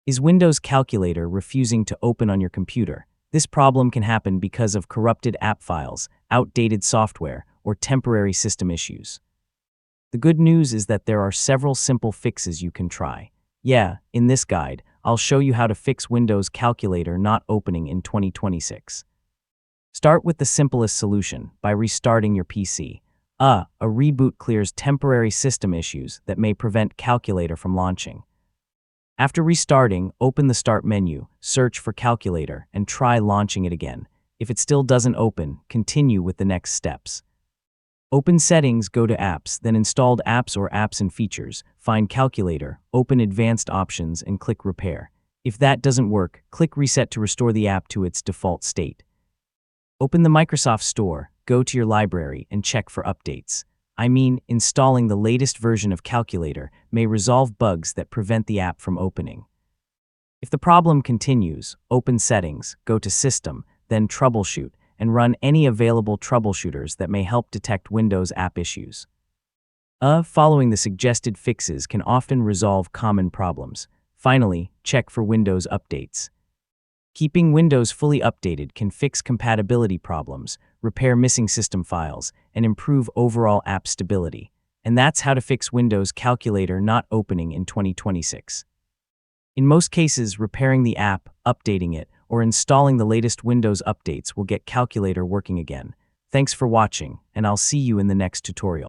Is Windows Calculator refusing to open on your computer? This problem can happen because of corrupted app files, outdated software, or temporary system issues. The good news is that there are several simple fixes you can try. In this guide, I'll show you how to fix Windows Calculator not opening in 2026. Start with the simplest solution, by restarting your PC. A reboot clears temporary system issues that may prevent Calculator from launching. After restarting, open the Start menu, search for Calculator, and try launching it again. If it still doesn't open, continue with the next steps. Open Settings, go to Apps, then Installed Apps or Apps and Features, find Calculator, open Advanced Options, and click Repair. If that doesn't work, click Reset to restore the app to its default state. Open the Microsoft Store, go to your library, and check for updates. Installing the latest version of Calculator may resolve bugs that prevent the app from opening. If the problem continues, open Settings, go to System, then Troubleshoot, and run any available troubleshooters that may help detect Windows app issues. Following the suggested fixes can often resolve common problems. Finally, check for Windows updates. Keeping Windows fully updated can fix compatibility problems, repair missing system files, and improve overall app stability. And that's how to fix Windows Calculator not opening in 2026. In most cases, repairing the app, updating it, or installing the latest Windows updates will get Calculator working again. Thanks for watching, and I'll see you in the next tutorial.